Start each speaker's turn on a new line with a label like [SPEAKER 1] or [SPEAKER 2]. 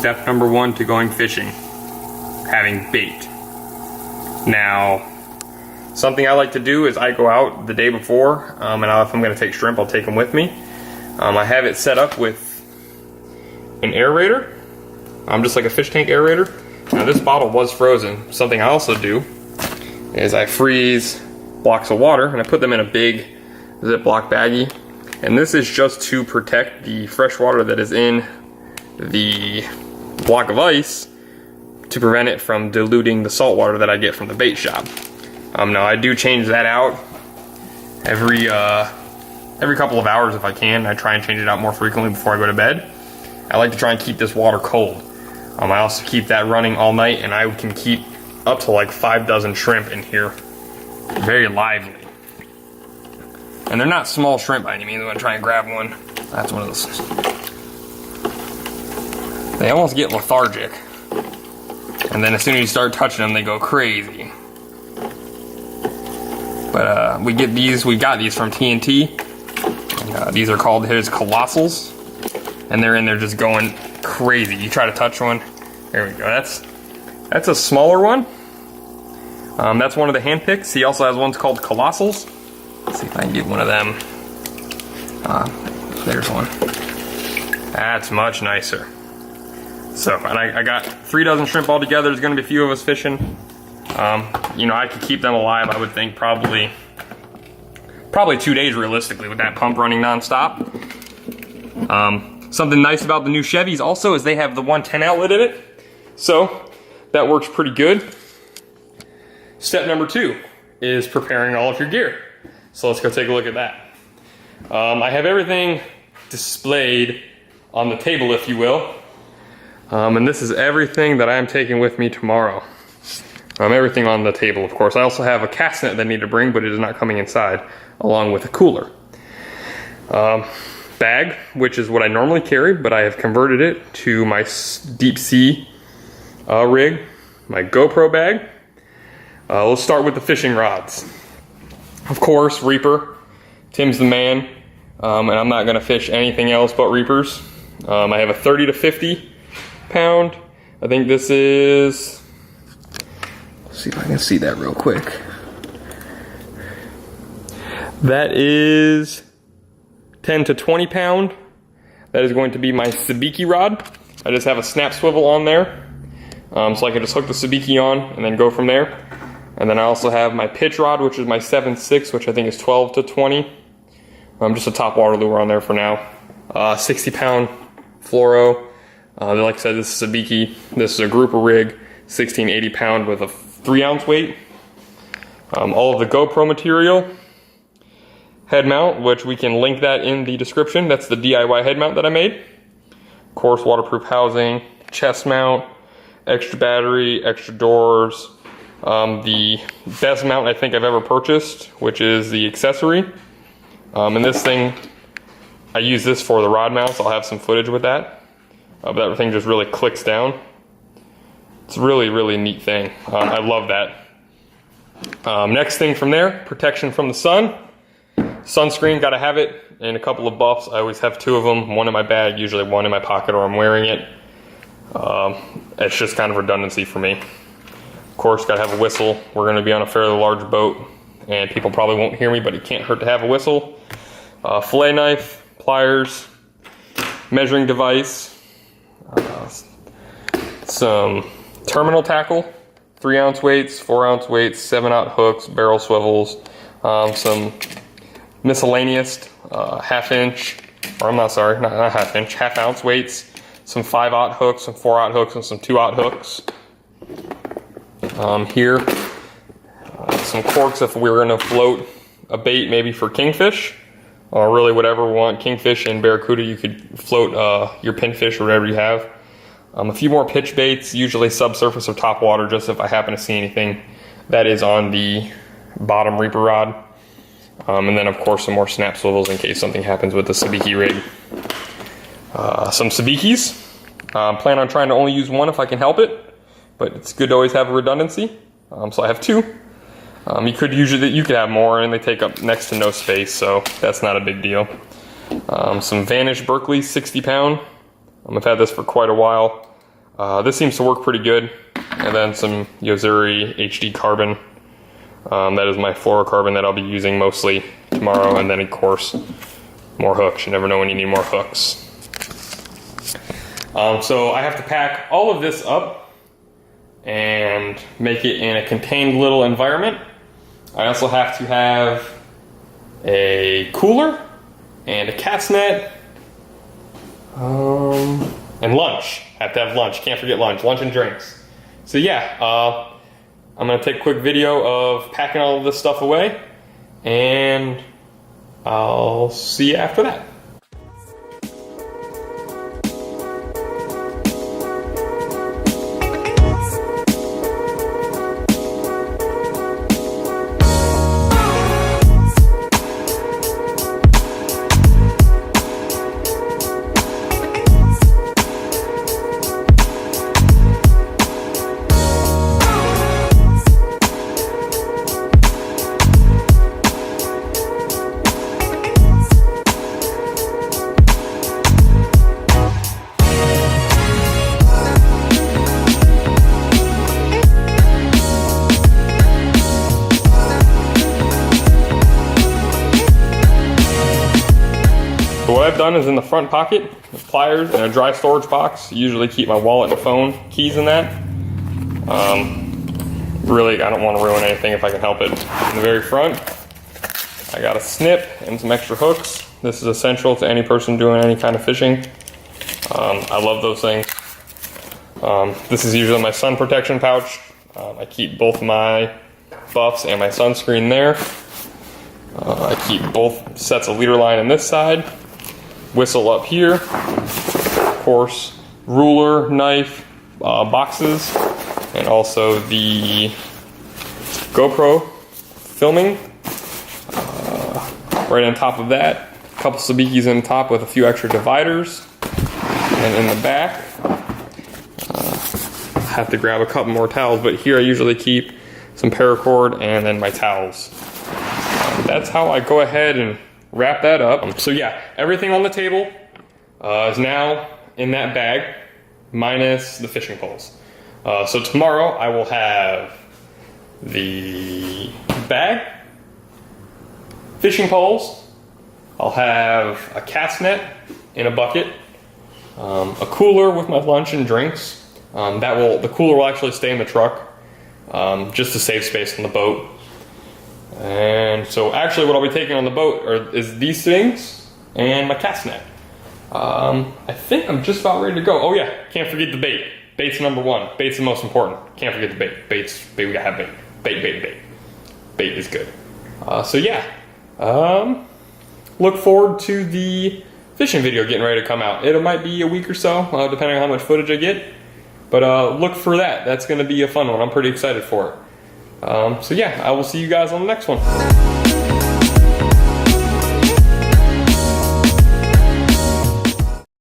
[SPEAKER 1] step number one to going fishing, having bait. Now, something I like to do is I go out the day before, and if I'm gonna take shrimp, I'll take them with me. I have it set up with an aerator, just like a fish tank aerator. Now this bottle was frozen. Something I also do is I freeze blocks of water and I put them in a big Ziploc baggie. And this is just to protect the fresh water that is in the block of ice to prevent it from diluting the salt water that I get from the bait shop. Now I do change that out every couple of hours if I can. I try and change it out more frequently before I go to bed. I like to try and keep this water cold. I also keep that running all night, and I can keep up to like 5 dozen shrimp in here. Very lively. And they're not small shrimp by any means. I'm gonna try and grab one. That's one of those. They almost get lethargic. And then as soon as you start touching them, they go crazy. But we got these from TNT. And, these are called his Colossals. And they're in there just going crazy. You try to touch one. There we go. That's a smaller one. That's one of the hand picks. He also has ones called Colossals. Let's see if I can get one of them. There's one. That's much nicer. So, and I got 3 dozen shrimp all together. There's gonna be a few of us fishing. You know, I could keep them alive, I would think, probably 2 days realistically with that pump running nonstop. Something nice about the new Chevys also is they have the 110 outlet in it. So, that works pretty good. Step number 2 is preparing all of your gear. So let's go take a look at that. I have everything displayed on the table, if you will. And this is everything that I am taking with me tomorrow. Everything on the table, of course. I also have a cast net that I need to bring, but it is not coming inside, along with a cooler. Bag, which is what I normally carry, but I have converted it to my deep sea rig, my GoPro bag. Let's start with the fishing rods. Of course, Reaper. Tim's the man, and I'm not gonna fish anything else but Reapers. I have a 30 to 50 pound. I think this is, let's see if I can see that real quick. That is 10 to 20 pound. That is going to be my sabiki rod. I just have a snap swivel on there. So I can just hook the sabiki on and then go from there. And then I also have my pitch rod, which is my 7.6, which I think is 12 to 20. Just a top water lure on there for now. 60 pound fluoro. Like I said, this is sabiki. This is a grouper rig, 1680 pound with a 3-ounce weight. All of the GoPro material. Head mount, which we can link that in the description. That's the DIY head mount that I made. Of course, waterproof housing, chest mount, extra battery, extra doors. The best mount I think I've ever purchased, which is the accessory. And this thing, I use this for the rod mounts. I'll have some footage with that. But that thing just really clicks down. It's a really, really neat thing. I love that. Next thing from there, protection from the sun. Sunscreen, gotta have it, and a couple of buffs. I always have 2 of them, one in my bag, usually one in my pocket or I'm wearing it. It's just kind of redundancy for me. Of course, gotta have a whistle. We're gonna be on a fairly large boat, and people probably won't hear me, but it can't hurt to have a whistle. Fillet knife, pliers, measuring device, some terminal tackle, 3-ounce weights, 4-ounce weights, 7/0 hooks, barrel swivels, some miscellaneous half-inch, or I'm not sorry, not half-inch, half-ounce weights, some 5/0 hooks, some 4/0 hooks, and some 2/0 hooks. Here, some corks if we were going to float a bait maybe for kingfish, or really whatever we want, kingfish and barracuda, you could float your pinfish or whatever you have. A few more pitch baits, usually subsurface or top water, just if I happen to see anything that is on the bottom Reaper rod. And then of course some more snap swivels in case something happens with the sabiki rig. Some sabikis. Plan on trying to only use one if I can help it, but it's good to always have a redundancy. So I have 2. You could have more, and they take up next to no space, so that's not a big deal. Some Vanish Berkeley 60 pound. I've had this for quite a while. This seems to work pretty good. And then some Yozuri HD carbon. That is my fluorocarbon that I'll be using mostly tomorrow. And then of course, more hooks. You never know when you need more hooks. So I have to pack all of this up and make it in a contained little environment. I also have to have a cooler and a cat's net, and lunch. I have to have lunch. Can't forget lunch and drinks. So yeah, I'm gonna take a quick video of packing all of this stuff away, and I'll see you after that. So what I've done is in the front pocket, pliers and a dry storage box. Usually keep my wallet and phone keys in that. Really, I don't want to ruin anything if I can help it. In the very front, I got a snip and some extra hooks. This is essential to any person doing any kind of fishing. I love those things. This is usually my sun protection pouch. I keep both my buffs and my sunscreen there. I keep both sets of leader line on this side. Whistle up here, of course, ruler, knife, boxes, and also the GoPro filming. Right on top of that, a couple sabikis on top with a few extra dividers. And in the back, I have to grab a couple more towels, but here I usually keep some paracord and then my towels. That's how I go ahead and wrap that up. So yeah, everything on the table is now in that bag, minus the fishing poles. So tomorrow I will have the bag, fishing poles, I'll have a cat's net in a bucket, a cooler with my lunch and drinks. The cooler will actually stay in the truck, just to save space on the boat. And so actually what I'll be taking on the boat is these things and my cat's net. I think I'm just about ready to go. Oh yeah, can't forget the bait. Bait's number one. Bait's the most important. Can't forget the bait. Bait, we gotta have bait. Bait. Bait is good. So yeah, look forward to the fishing video getting ready to come out. It might be a week or so, depending on how much footage I get. But look for that. That's gonna be a fun one. I'm pretty excited for it. So yeah, I will see you guys on the next one.